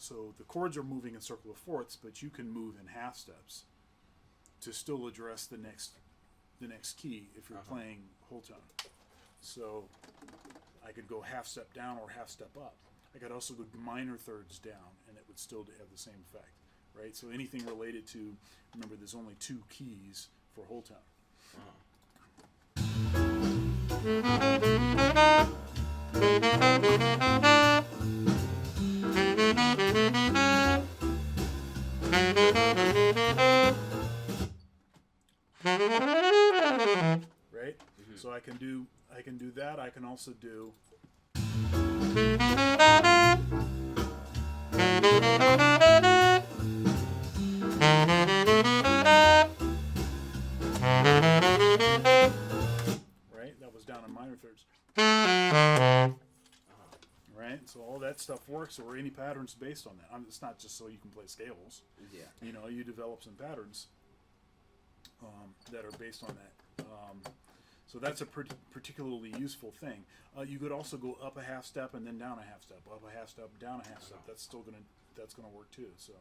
So the chords are moving in circle of fourths, but you can move in half steps to still address the next key if you're playing whole tone. So I could go half step down or half step up. I could also go minor thirds down, and it would still have the same effect, right? So anything related to, remember, there's only two keys for whole tone. Right? So I can do that. I can also do right? That was down in minor thirds. Right? So all that stuff works, or any patterns based on that. It's not just so you can play scales. Yeah. You know, you develop some patterns that are based on that. So that's a particularly useful thing. You could also go up a half step and then down a half step, up a half step, down a half step. That's gonna work too. So.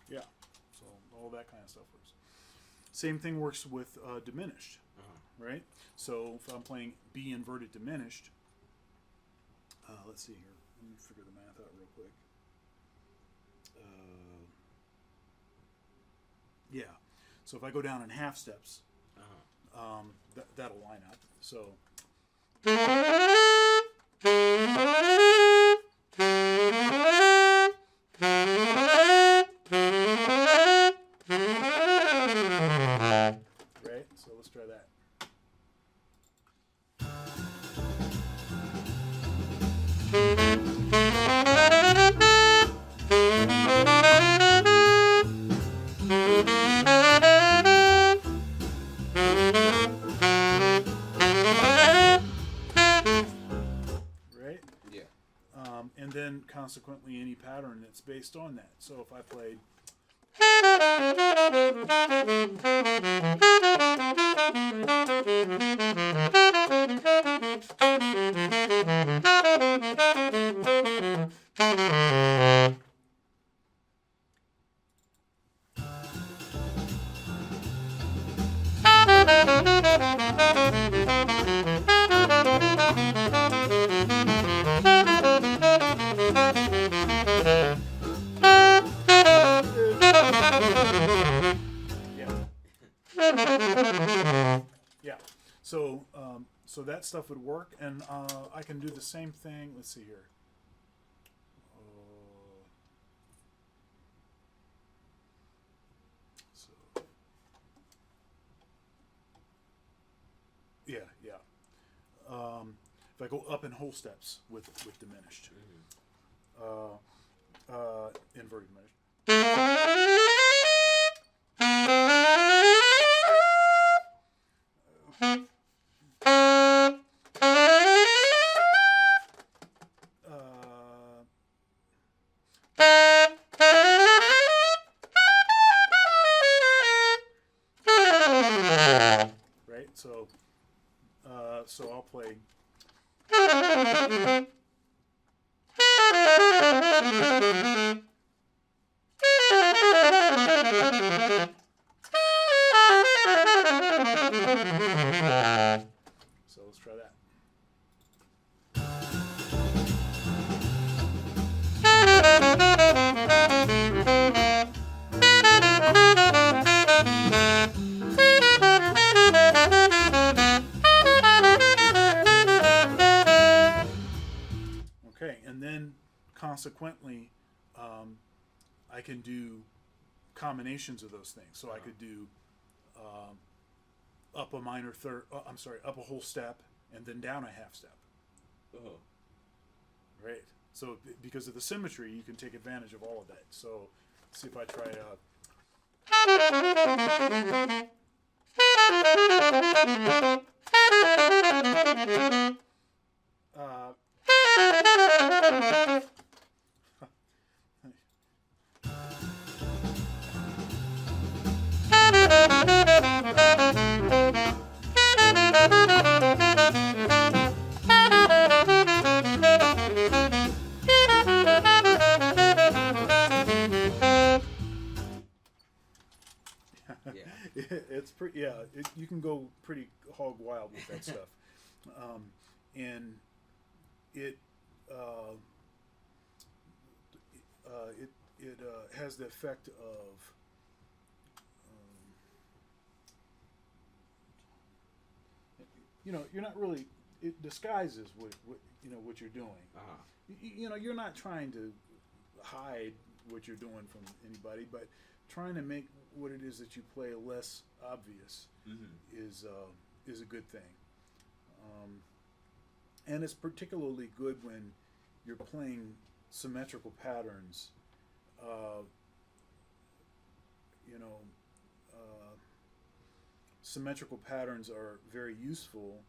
Yeah, so all that kind of stuff works. Same thing works with diminished, right? So if I'm playing B inverted diminished, let's see here. Let me figure the math out real quick. Yeah, so if I go down in half steps, that'll line up. So. Right? So let's try that. Right? Yeah. And then consequently any pattern that's based on that. So if I played yeah. So that stuff would work, and I can do the same thing. Let's see here. Yeah. If I go up in whole steps with diminished, inverted diminished. Right, so I'll play. consequently, I can do combinations of those things. So I could do up a minor third. Up a whole step and then down a half step. Oh. Right. So because of the symmetry, you can take advantage of all of that. So let's see if I try. Yeah. It's pretty. Yeah, you can go pretty hog wild with that stuff, and it has the effect of you're not really, it disguises what you're doing. You're not trying to hide what you're doing from anybody, but trying to make what it is that you play less obvious is a good thing. And it's particularly good when you're playing symmetrical patterns. Symmetrical patterns are very useful,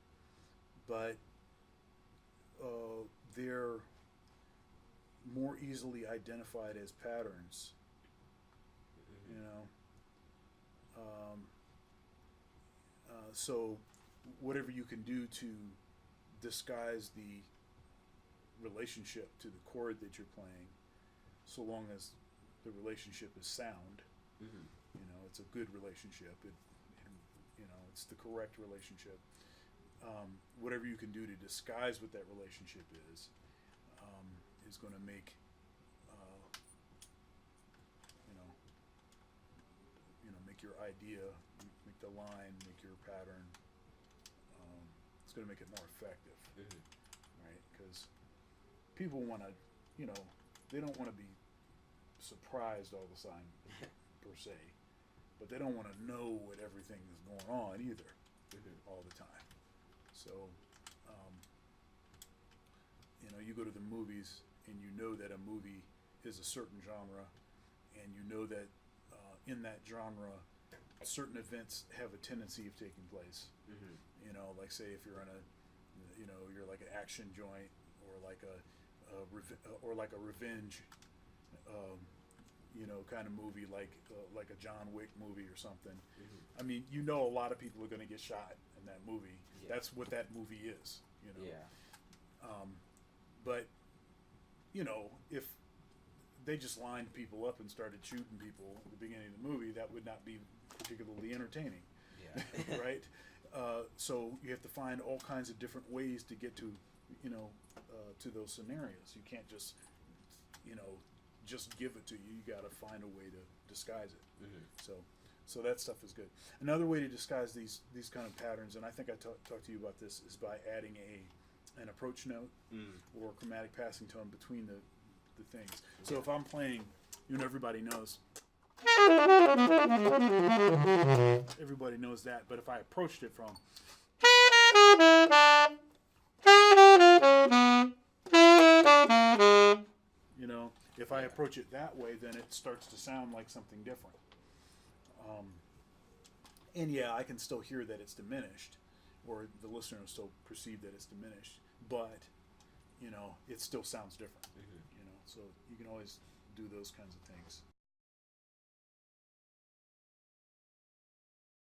but they're more easily identified as patterns. So whatever you can do to disguise the relationship to the chord that you're playing, so long as the relationship is sound, it's a good relationship. It's the correct relationship. Whatever you can do to disguise what that relationship is going to make make your idea, make the line, make your pattern. It's going to make it more effective, right? Because people want to, they don't want to be surprised all the time, per se, but they don't want to know what everything is going on either, all the time. So, you go to the movies and you know that a movie is a certain genre, and you know that in that genre, certain events have a tendency of taking place. Like say if you're in you're like an action joint, or like a revenge, kind of movie, like a John Wick movie or something. I mean, a lot of people are going to get shot in that movie. Yeah. That's what that movie is. Yeah. But if they just lined people up and started shooting people at the beginning of the movie, that would not be particularly entertaining. Yeah. Right? So you have to find all kinds of different ways to get to, to those scenarios. You can't just, just give it to you. You got to find a way to disguise it. So that stuff is good. Another way to disguise these kind of patterns, and I think I talked to you about this, is by adding an approach note or chromatic passing tone between the things. So if I'm playing, everybody knows. Everybody knows that, but if I approached it from, if I approach it that way, then it starts to sound like something different. And I can still hear that it's diminished, or the listener will still perceive that it's diminished, but it still sounds different. So you can always do those kinds of things.